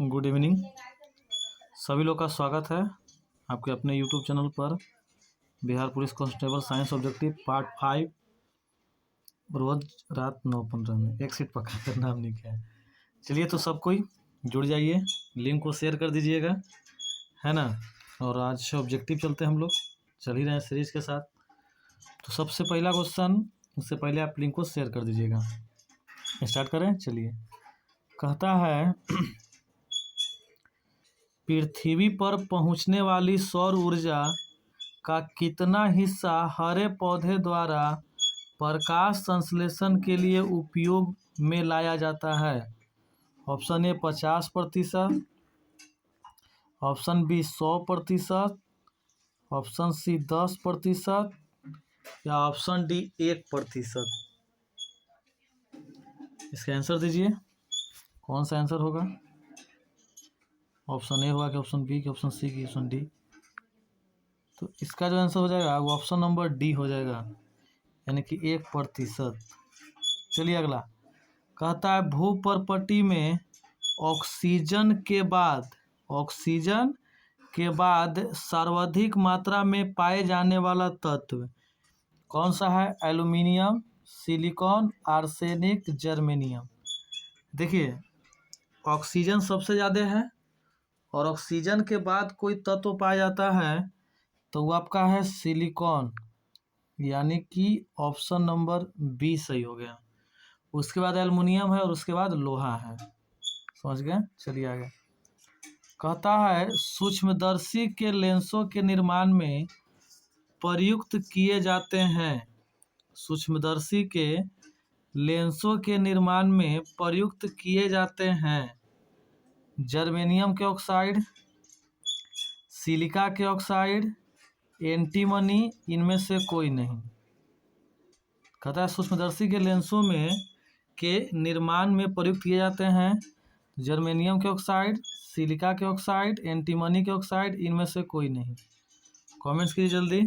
Good evening. सभी लोग का स्वागत है आपके अपने यूट्यूब चैनल पर। Bihar police constable science objective part 5 रोज रात 9:15 में एक सीट पक्का करना हमने क्या है। चलिए तो सब कोई जुड़ जाइए, लिंक को शेयर कर दीजिएगा, है ना। और आज ऑब्जेक्टिव चलते हैं हम लोग, चल ही रहे हैं सीरीज के साथ। तो सबसे पहला क्वेश्चन, उससे पहले आप लिंक को शेयर कर दीजिएगा। स्टार्ट करें। चलिए, कहता है पृथ्वी पर पहुंचने वाली सौर ऊर्जा का कितना हिस्सा हरे पौधे द्वारा प्रकाश संश्लेषण के लिए उपयोग में लाया जाता है। Option A 50%, option B 100%, option C 10% या ऑप्शन डी 1%। इसका आंसर दीजिए, कौन सा आंसर होगा। ऑप्शन ए होगा कि ऑप्शन बी कि ऑप्शन सी की ऑप्शन डी। तो इसका जो आंसर हो जाएगा वो ऑप्शन नंबर डी हो जाएगा, यानी कि 1%। चलिए अगला, कहता है भूपर्पटी में ऑक्सीजन के बाद सर्वाधिक मात्रा में पाए जाने वाला तत्व कौन सा है। Aluminium, silicon, arsenic, germanium. देखिए, ऑक्सीजन सबसे ज़्यादा है और ऑक्सीजन के बाद कोई तत्व पाया जाता है तो वो आपका है सिलिकॉन, यानी कि ऑप्शन नंबर बी सही हो गया। उसके बाद एल्युमिनियम है और उसके बाद लोहा है। समझ गए। चलिए आगे, कहता है सूक्ष्मदर्शी के लेंसों के निर्माण में प्रयुक्त किए जाते हैं। सूक्ष्मदर्शी के लेंसों के निर्माण में प्रयुक्त किए जाते हैं जर्मेनियम के ऑक्साइड, सिलिका के ऑक्साइड, एंटीमनी, इनमें से कोई नहीं। कहता है सूक्ष्मदर्शी के लेंसों में के निर्माण में प्रयुक्त किए जाते हैं जर्मेनियम के ऑक्साइड, सिलिका के ऑक्साइड, एंटीमनी के ऑक्साइड, इनमें से कोई नहीं। कमेंट्स कीजिए जल्दी।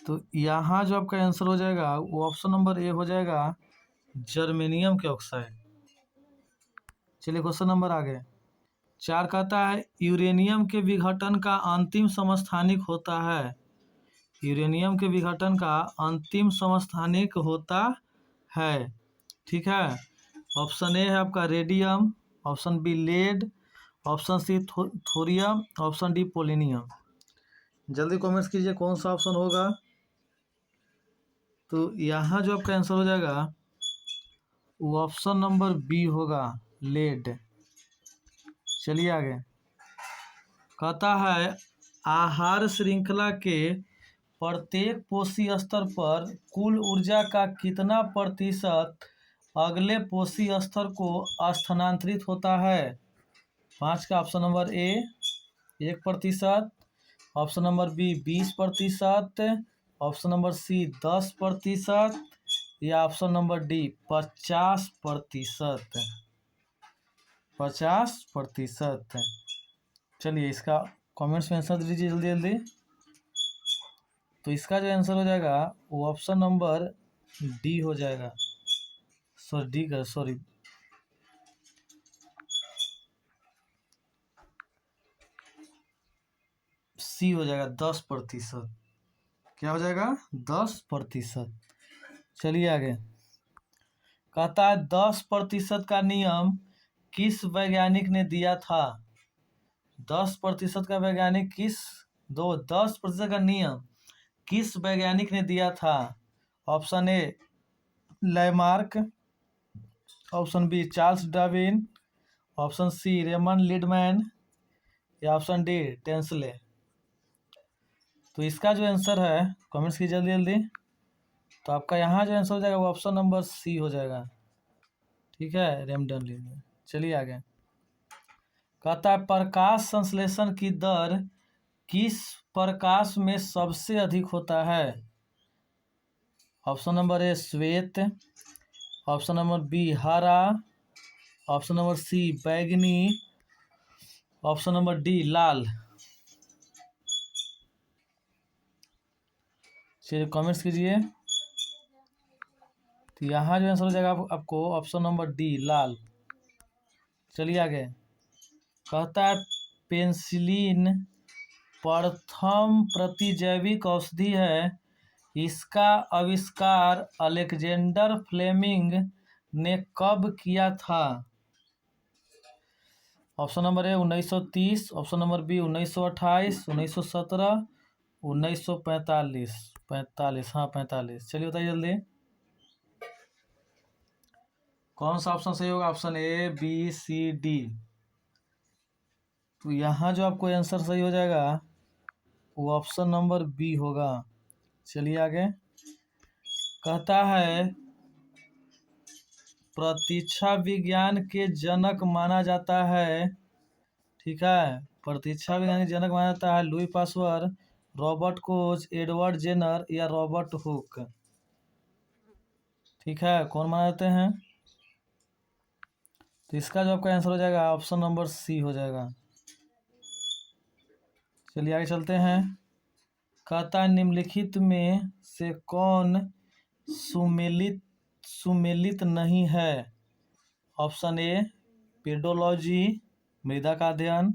तो यहाँ जो आपका आंसर हो जाएगा वो ऑप्शन नंबर ए हो जाएगा, जर्मेनियम के ऑक्साइड। चलिए क्वेश्चन नंबर आगे 4 कहता है यूरेनियम के विघटन का अंतिम समस्थानिक होता है। यूरेनियम के विघटन का अंतिम समस्थानिक होता है, ठीक है। ऑप्शन ए है आपका radium, option B lead, option C thorium, option D polonium. जल्दी कमेंट्स कीजिए कौन सा ऑप्शन होगा। तो यहाँ जो आपका आंसर हो जाएगा वो ऑप्शन नंबर बी होगा, लेड। चलिए आगे, कहता है आहार श्रृंखला के प्रत्येक पोषी स्तर पर कुल ऊर्जा का कितना प्रतिशत अगले पोषी स्तर को स्थानांतरित होता है। 5 का option number A 1%, option number B 20%, option number C 10% या ऑप्शन नंबर डी 50%। 50%। चलिए इसका कमेंट्स में आंसर दीजिए जल्दी जल्दी। तो इसका जो आंसर हो जाएगा वो ऑप्शन नंबर डी हो जाएगा, सॉरी सी हो जाएगा, 10%। क्या हो जाएगा, 10%। चलिए आगे, कहता है 10% का नियम किस वैज्ञानिक ने दिया था। 10% का वैज्ञानिक 10% का नियम किस वैज्ञानिक ने दिया था। Option A Lamarck, option B Charles Darwin, option C Raymond Lidman या ऑप्शन डी टेंसले। तो इसका जो आंसर है कमेंट्स की जल्दी जल्दी। तो आपका यहाँ जो आंसर हो जाएगा वो ऑप्शन नंबर सी हो जाएगा, ठीक है, रेमंड लिडमैन। चलिए आगे, कहता है प्रकाश संश्लेषण की दर किस प्रकाश में सबसे अधिक होता है। ऑप्शन नंबर ए श्वेत, ऑप्शन नंबर बी हरा, ऑप्शन नंबर सी बैगनी, ऑप्शन नंबर डी लाल। चलिए कमेंट्स कीजिए। तो यहाँ जो आंसर हो जाएगा आपको ऑप्शन नंबर डी लाल। चलिए आगे। कहता है पेनिसिलिन प्रथम प्रतिजैविक औषधि है, इसका आविष्कार अलेक्जेंडर फ्लेमिंग ने कब किया था? Option number A 1930, option number B 1928, 1917, 1945। 45, हाँ 45। चलिए बताइए जल्दी कौन सा ऑप्शन सही होगा। Option A, B, C, D. तो यहाँ जो आपको आंसर सही हो जाएगा वो ऑप्शन नंबर बी होगा। चलिए आगे। कहता है प्रतीक्षा विज्ञान के जनक माना जाता है, ठीक है, प्रतीक्षा विज्ञान के जनक माना जाता है Louis Pasteur, Robert Koch, Edward Jenner या रॉबर्ट हुक। ठीक है, कौन माना जाते हैं? तो इसका जो आपका आंसर हो जाएगा ऑप्शन नंबर सी हो जाएगा। चलिए आगे चलते हैं। कहता है निम्नलिखित में से कौन सुमेलित नहीं है? ऑप्शन ए पेडोलॉजी मृदा का अध्ययन,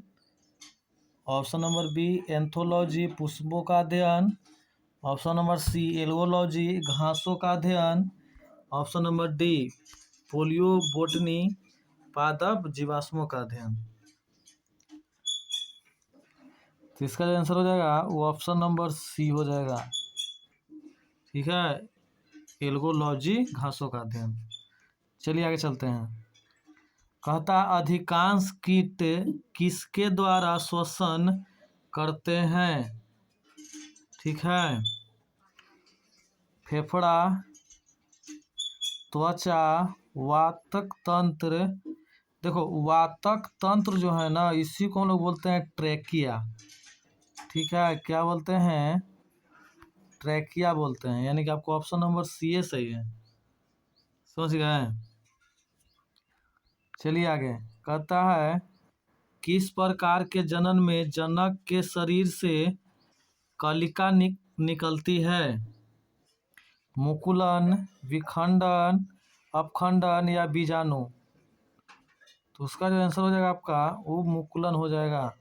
ऑप्शन नंबर बी एंथोलॉजी पुष्पों का अध्ययन, ऑप्शन नंबर सी एल्गोलॉजी घासों का अध्ययन, option number D polio botany पादप जीवाश्मों का अध्ययन। तो इसका जो आंसर हो जाएगा वो ऑप्शन नंबर सी हो जाएगा। ठीक है, एल्गोलॉजी घासों का अध्ययन। चलिए आगे चलते हैं। कहता अधिकांश कीट किसके द्वारा श्वसन करते हैं? ठीक है, फेफड़ा, त्वचा, वातक तंत्र। देखो वातक तंत्र जो है ना, इसी को हम लोग बोलते हैं ट्रेकिया। ठीक है, क्या बोलते हैं? ट्रेकिया बोलते हैं। यानी कि आपको ऑप्शन नंबर सी ए सही है। समझ गए? चलिए आगे। कहता है किस प्रकार के जनन में जनक के शरीर से कलिका निकलती है? मुकुलन, विखंडन, अपखंडन या बीजाणु। तो उसका जो आंसर हो जाएगा आपका वो मुकुलन हो जाएगा।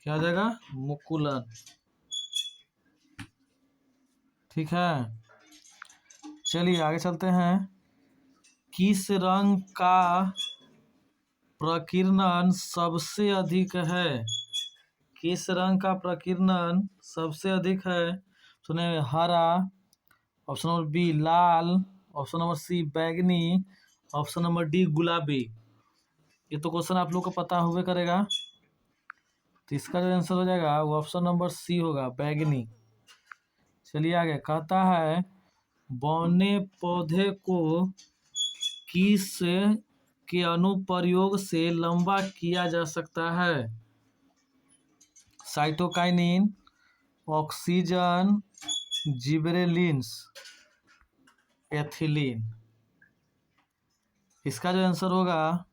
क्या हो जाएगा? मुकुलन। ठीक है, चलिए आगे चलते हैं। किस रंग का प्रकीर्णन सबसे अधिक है? किस रंग का प्रकीर्णन सबसे अधिक है? सुने, हरा, ऑप्शन नंबर बी लाल, ऑप्शन नंबर सी बैगनी, ऑप्शन नंबर डी गुलाबी। ये तो क्वेश्चन आप लोग को पता हुए करेगा। तो इसका जो आंसर हो जाएगा वो ऑप्शन नंबर सी होगा, बैगनी। चलिए आगे। कहता है बौने पौधे को किस के अनुप्रयोग से लंबा किया जा सकता है? Cytokinin, oxygen, gibberellins, ethylene. इसका जो आंसर होगा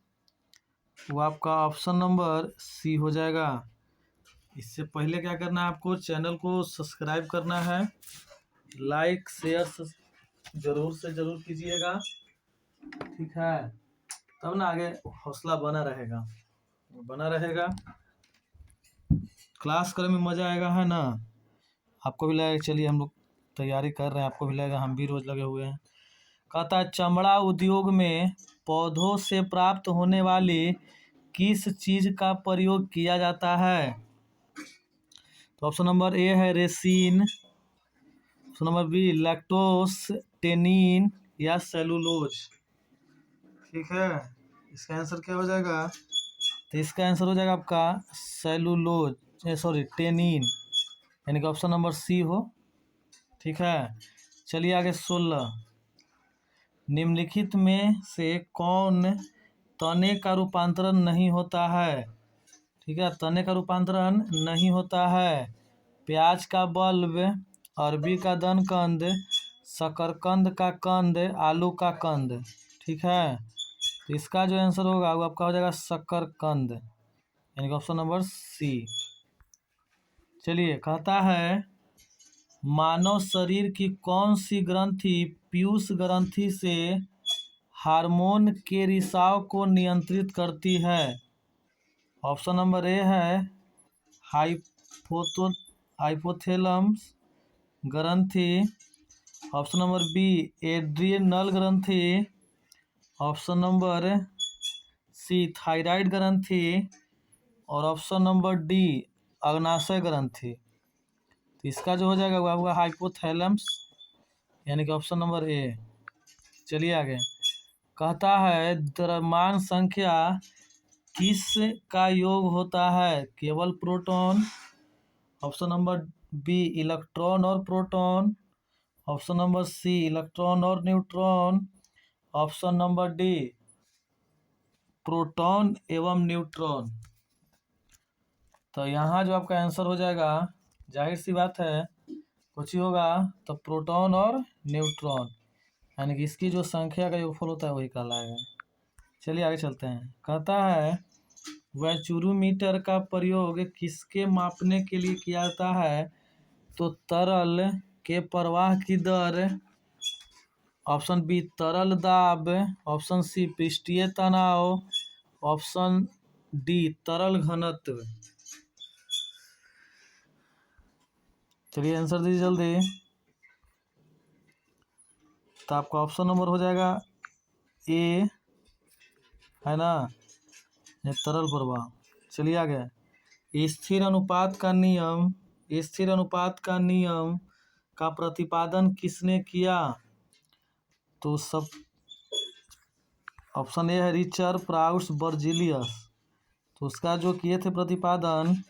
वो आपका ऑप्शन नंबर सी हो जाएगा। इससे पहले क्या करना है आपको? चैनल को सब्सक्राइब करना है, लाइक शेयर जरूर से जरूर कीजिएगा। ठीक है, तब ना आगे हौसला बना रहेगा। क्लास करने में मज़ा आएगा, है ना? आपको भी लगेगा चलिए हम लोग तैयारी कर रहे हैं, आपको भी लगेगा हम भी रोज लगे हुए हैं। कहता है चमड़ा उद्योग में पौधों से प्राप्त होने वाली किस चीज का प्रयोग किया जाता है? तो ऑप्शन नंबर ए है resin, option number B lactose, tannin या सेलुलोज। ठीक है, इसका आंसर क्या हो जाएगा? तो इसका आंसर हो जाएगा आपका सेलुलोज, सॉरी टेनिन, यानी कि ऑप्शन नंबर सी हो। ठीक है, चलिए आगे। 16, निम्नलिखित में से कौन तने का रूपांतरण नहीं होता है? ठीक है, तने का रूपांतरण नहीं होता है। प्याज का बल्ब, अरबी का दनकंद, शकरकंद का कंद, आलू का कंद। ठीक है, तो इसका जो आंसर होगा वो आपका हो जाएगा शकरकंद, यानी कि ऑप्शन नंबर सी। चलिए, कहता है मानव शरीर की कौन सी ग्रंथि पीयूष ग्रंथि से हार्मोन के रिसाव को नियंत्रित करती है? ऑप्शन नंबर ए है हाइपोथैलेमस ग्रंथि। ऑप्शन नंबर बी एड्रिनल ग्रंथि। ऑप्शन नंबर सी थायराइड ग्रंथि। और ऑप्शन नंबर डी अग्नाशय ग्रंथि। तो इसका जो हो जाएगा वो आपका हाइपोथैलेमस, यानी कि ऑप्शन नंबर ए। चलिए आगे। कहता है द्रव्यमान संख्या किस का योग होता है? केवल proton. Option number B electron और proton. Option number C electron और neutron. Option number D proton एवं न्यूट्रॉन। तो यहाँ जो आपका आंसर हो जाएगा, जाहिर सी बात है कुछ ही होगा तो प्रोटॉन और न्यूट्रॉन, यानी कि इसकी जो संख्या का योगफल होता है वही कहलाएगा। चलिए आगे चलते हैं। कहता है वैचुरोमीटर का प्रयोग किसके मापने के लिए किया जाता है? तो तरल के प्रवाह की दर। ऑप्शन बी तरल दाब। ऑप्शन सी पृष्ठीय तनाव। ऑप्शन डी तरल घनत्व। चलिए आंसर दीजिए जल्दी। तो आपका ऑप्शन नंबर हो जाएगा ए, है ना, ये तरल प्रवाह। चलिए आगे। स्थिर अनुपात का नियम, स्थिर अनुपात का नियम का प्रतिपादन किसने किया? तो सब ऑप्शन ए है रिचर प्राउस बर्जिलियस। तो उसका जो किए थे प्रतिपादन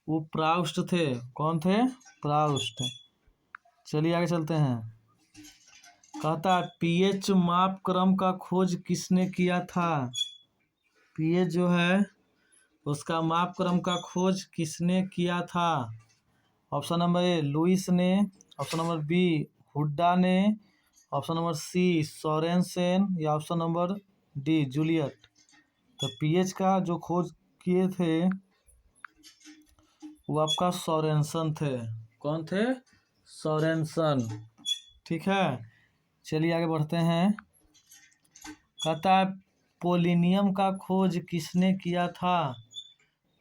वो प्राउस्ट थे। कौन थे? प्राउस्ट। चलिए आगे चलते हैं। कहता है पीएच माप क्रम का खोज किसने किया था? पीएच जो है उसका माप क्रम का खोज किसने किया था? ऑप्शन नंबर ए लुइस ने। ऑप्शन नंबर बी हुड्डा ने। Option number C Sorensen. या ऑप्शन नंबर डी जूलियट। तो पीएच का जो खोज किए थे वो आपका सोरेनसन थे। कौन थे? सोरेनसन। ठीक है, चलिए आगे बढ़ते हैं। कहता है पोलिनियम का खोज किसने किया था?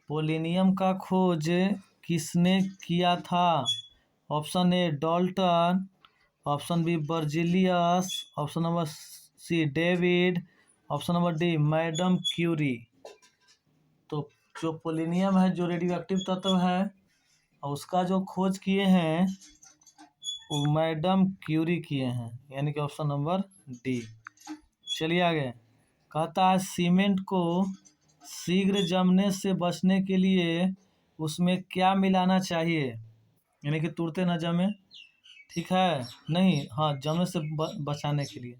पोलिनियम का खोज किसने किया था? Option A Dalton. Option B Berzelius. Option number C David. Option number D Madame Curie. तो जो पोलिनियम है जो रेडियो एक्टिव तत्व है और उसका जो खोज किए हैं वो मैडम क्यूरी किए हैं, यानी कि ऑप्शन नंबर डी। चलिए आगे। कहता है सीमेंट को शीघ्र जमने से बचने के लिए उसमें क्या मिलाना चाहिए? यानी कि तुरंते न जमे, ठीक है, नहीं, हाँ, जमने से बचाने के लिए।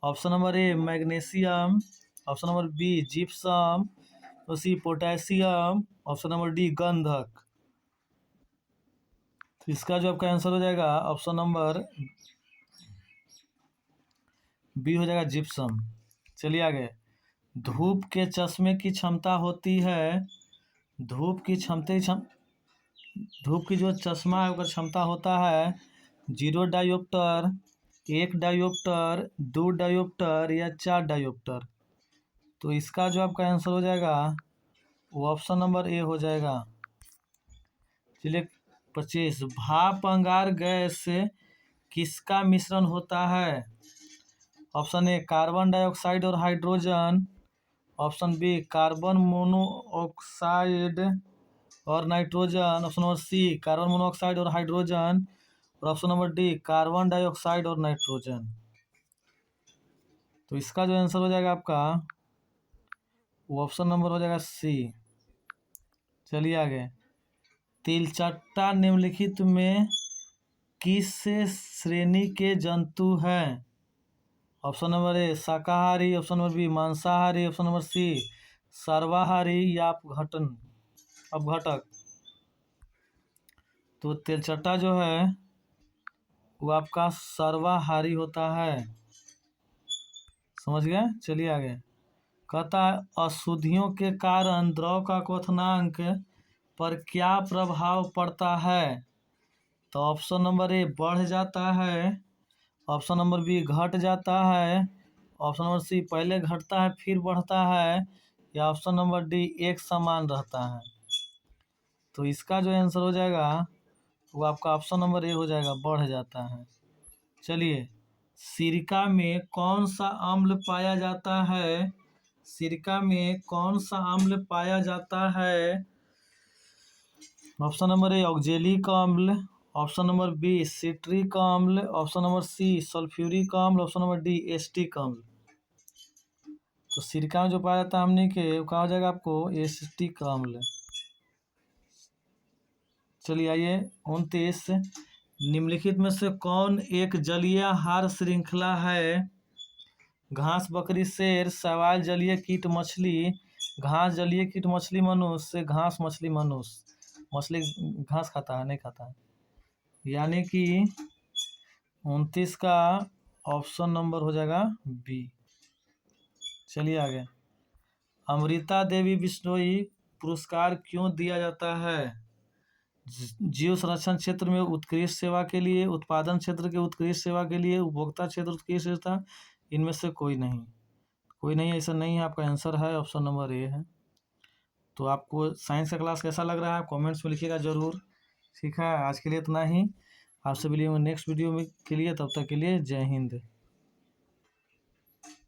Option number A magnesium. Option number B gypsum. C potassium. Option number D गंधक। तो इसका जो आपका आंसर हो जाएगा ऑप्शन नंबर बी हो जाएगा जिप्सम। चलिए आगे। धूप के चश्मे की क्षमता होती है, धूप की जो चश्मा है उसका क्षमता होता है 0 डायोप्टर, 1 डायोप्टर, 2 डायोप्टर या 4 डायोप्टर। तो इसका जो आपका आंसर हो जाएगा वो ऑप्शन नंबर ए हो जाएगा। चलिए 25। भाप अंगार गैस किसका मिश्रण होता है? ऑप्शन ए कार्बन डाइऑक्साइड और hydrogen. Option B carbon monoxide और nitrogen. Option number C carbon monoxide और हाइड्रोजन। और option number D carbon dioxide और नाइट्रोजन। तो इसका जो आंसर हो जाएगा आपका वो ऑप्शन नंबर हो जाएगा सी। चलिए आगे। तिलचट्टा निम्नलिखित में किस श्रेणी के जंतु हैं? ऑप्शन नंबर ए शाकाहारी। ऑप्शन नंबर बी मांसाहारी। ऑप्शन नंबर सी सर्वाहारी या अपघटक। तो तिलचट्टा जो है वो आपका सर्वाहारी होता है। समझ गए? चलिए आगे। कहता है अशुद्धियों के कारण द्रव का क्वथनांक पर क्या प्रभाव पड़ता है? तो ऑप्शन नंबर ए बढ़ जाता है। ऑप्शन नंबर बी घट जाता है, ऑप्शन नंबर सी पहले घटता है फिर बढ़ता है, या ऑप्शन नंबर डी एक समान रहता है। तो इसका जो आंसर हो जाएगा वो आपका ऑप्शन नंबर ए हो जाएगा, बढ़ जाता है। चलिए, सिरका में कौन सा अम्ल पाया जाता है? सिरका में कौन सा अम्ल पाया जाता है? ऑप्शन नंबर ए ऑक्जेलिक अम्ल, ऑप्शन नंबर बी सिट्रिक अम्ल, ऑप्शन नंबर सी सल्फ्यूरिक अम्ल, ऑप्शन नंबर डी एस्टिक अम्ल। तो सिरका में जो पाया जाता है हमने के वो कहा हो जाएगा आपको एस्टिक अम्ल। चलिए आइए 29, निम्नलिखित में से कौन एक जलीय हार श्रृंखला है? घास बकरी शेर, शैवाल जलीय कीट मछली, घास जलीय कीट मछली मनुष्य, घास मछली मनुष्य। मछली घास खाता है, नहीं खाता है। यानी कि 29 का ऑप्शन नंबर हो जाएगा बी। चलिए आगे, अमृता देवी बिश्नोई पुरस्कार क्यों दिया जाता है? जीव संरक्षण क्षेत्र में उत्कृष्ट सेवा के लिए, उत्पादन क्षेत्र के उत्कृष्ट सेवा के लिए, उपभोक्ता क्षेत्र उत्कृष्ट सेवा, इनमें से कोई नहीं। कोई नहीं, ऐसा नहीं है। आपका आंसर है ऑप्शन नंबर ए है। तो आपको साइंस का क्लास कैसा लग रहा है कमेंट्स में लिखिएगा ज़रूर। ठीक है, आज के लिए इतना ही। आपसे मिलेंगे नेक्स्ट वीडियो में के लिए, तब तक के लिए जय हिंद।